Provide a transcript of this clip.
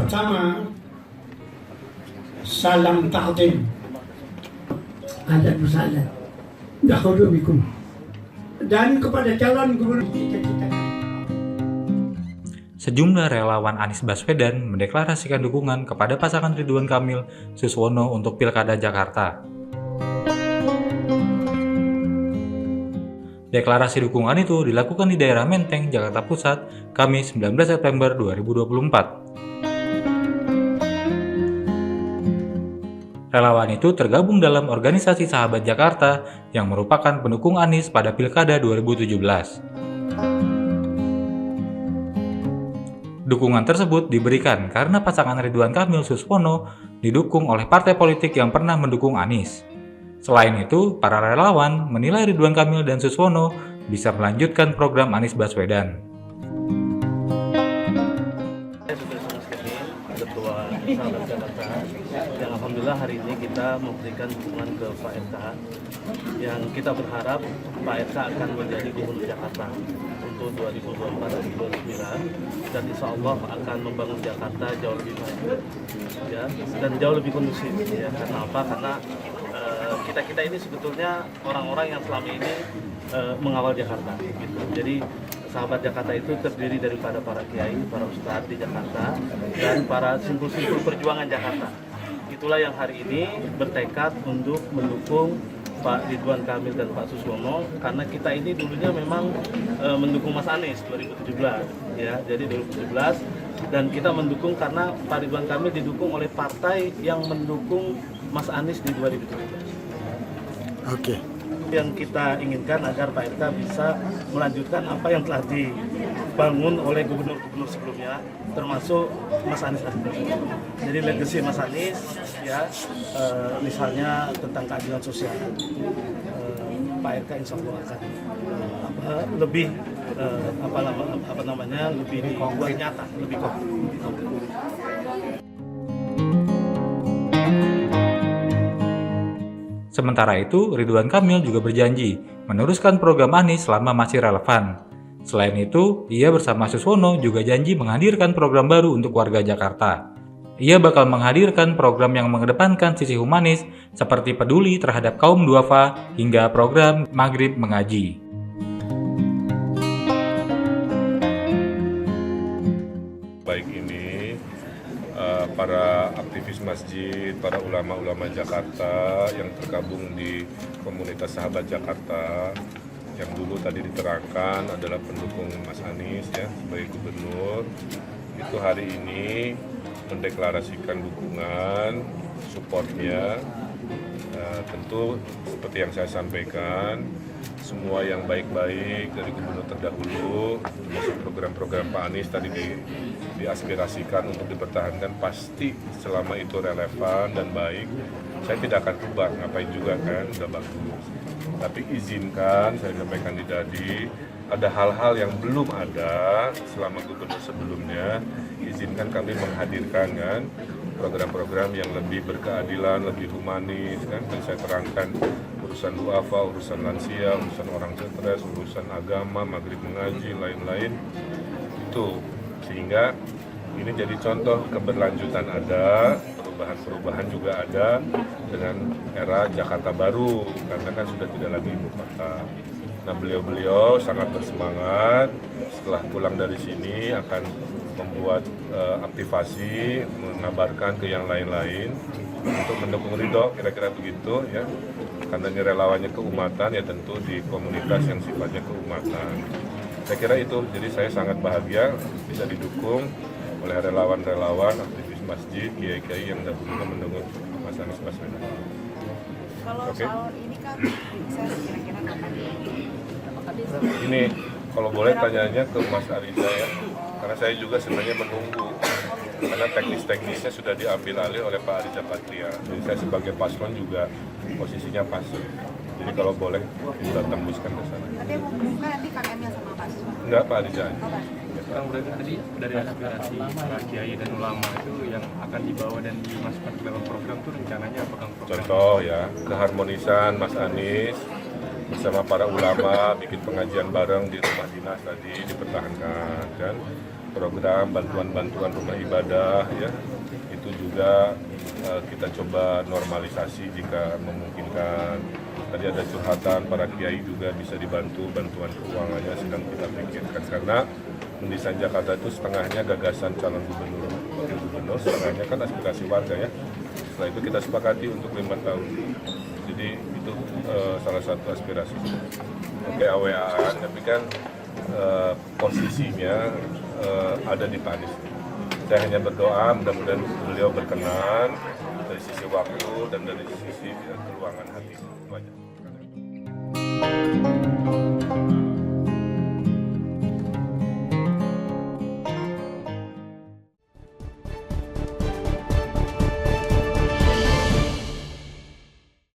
pertama, salam ta'zim. Ahlan wa sahlan. Dahulu bikum. Dan kepada calon gubernur kita. Sejumlah relawan Anies Baswedan mendeklarasikan dukungan kepada pasangan Ridwan Kamil Suswono untuk Pilkada Jakarta. Deklarasi dukungan itu dilakukan di daerah Menteng, Jakarta Pusat, Kamis 19 September 2024. Relawan itu tergabung dalam organisasi Sahabat Jakarta yang merupakan pendukung Anies pada Pilkada 2017. Dukungan tersebut diberikan karena pasangan Ridwan Kamil Suswono didukung oleh partai politik yang pernah mendukung Anies. Selain itu, para relawan menilai Ridwan Kamil dan Suswono bisa melanjutkan program Anies Baswedan. Ketua Sahabat Jakarta, yang alhamdulillah hari ini kita memberikan dukungan ke Pak RK, yang kita berharap Pak RK akan menjadi gubernur Jakarta untuk 2024 dan 2029, dan insya Allah akan membangun Jakarta jauh lebih baik, ya, dan jauh lebih kondusif. Ya, karena apa? Karena kita ini sebetulnya orang-orang yang selama ini mengawal Jakarta, gitu. Jadi Sahabat Jakarta itu terdiri daripada para kiai, para ustadz di Jakarta, dan para simpul-simpul perjuangan Jakarta. Itulah yang hari ini bertekad untuk mendukung Pak Ridwan Kamil dan Pak Suswono, karena kita ini dulunya memang mendukung Mas Anies 2017, ya. Jadi 2017, dan kita mendukung karena Pak Ridwan Kamil didukung oleh partai yang mendukung Mas Anies di 2017. Oke. Yang kita inginkan agar Pak RK bisa melanjutkan apa yang telah dibangun oleh gubernur-gubernur sebelumnya, termasuk Mas Anies. Jadi legacy Mas Anies, ya, misalnya tentang keadilan sosial, Pak RK insya Allah akan lebih lebih nyata, lebih konkret. Sementara itu, Ridwan Kamil juga berjanji meneruskan program Anies selama masih relevan. Selain itu, ia bersama Suswono juga janji menghadirkan program baru untuk warga Jakarta. Ia bakal menghadirkan program yang mengedepankan sisi humanis seperti peduli terhadap kaum duafa hingga program Maghrib Mengaji. Baik ini para aktivis masjid, para ulama-ulama Jakarta yang tergabung di komunitas Sahabat Jakarta yang dulu tadi diterangkan adalah pendukung Mas Anies, ya, sebagai gubernur, itu hari ini mendeklarasikan dukungan, supportnya. Tentu seperti yang saya sampaikan, semua yang baik-baik dari gubernur terdahulu, termasuk program-program Pak Anies tadi diaspirasikan untuk dipertahankan, pasti selama itu relevan dan baik, saya tidak akan rubah, ngapain juga kan, udah bagus. Tapi izinkan, saya sampaikan di tadi, ada hal-hal yang belum ada selama gubernur sebelumnya, izinkan kami menghadirkan kan program-program yang lebih berkeadilan, lebih humanis kan, dan saya terangkan urusan duafa, urusan lansia, urusan orang stres, urusan agama, maghrib mengaji, lain-lain itu, sehingga ini jadi contoh keberlanjutan ada, perubahan-perubahan juga ada dengan era Jakarta baru, karena kan sudah tidak lagi ibu kota. Nah, beliau-beliau sangat bersemangat setelah pulang dari sini akan membuat aktivasi, mengabarkan ke yang lain-lain untuk mendukung Ridho, kira-kira begitu ya. Karena ini relawannya keumatan, ya tentu di komunitas yang sifatnya keumatan. Saya kira itu, jadi saya sangat bahagia bisa didukung oleh relawan-relawan, aktivis masjid, kiai-kiai yang dahulunya mendukung Mas Anies Baswedan. Kalau soal ini kan bisa kira-kira kapan ini kalau boleh tanyanya ke Mas Ariza ya, karena saya juga sebenarnya menunggu, karena teknis-teknisnya sudah diambil alih oleh Pak Ariza Patria. Jadi saya sebagai paslon juga posisinya pas. Jadi kalau boleh kita tembuskan ke sana. Nanti mau buka nanti Kang Emil sama Pak Suswono. Enggak, Pak Ariza. Kang, berarti tadi dari aspirasi para kiai dan ulama itu yang akan dibawa dan dimasukkan ke dalam program itu rencananya apa, Kang? Contoh ya, keharmonisan Mas Anies bersama para ulama bikin pengajian bareng di rumah dinas tadi dipertahankan kan. program bantuan-bantuan rumah ibadah ya, itu juga kita coba normalisasi jika memungkinkan. Tadi ada curhatan para kiai juga bisa dibantu, bantuan keuangannya sedang kita pikirkan, karena mendesain Jakarta itu setengahnya gagasan calon gubernur, wakil gubernur, setengahnya kan aspirasi warga ya. Setelah itu kita sepakati untuk 5 tahun. Jadi itu salah satu aspirasi. Oke, AWA-an, tapi kan posisinya ada di Pak Anies. Saya hanya berdoa mudah-mudahan beliau berkenan dari sisi waktu dan dari sisi keluangan hati. Itu aja.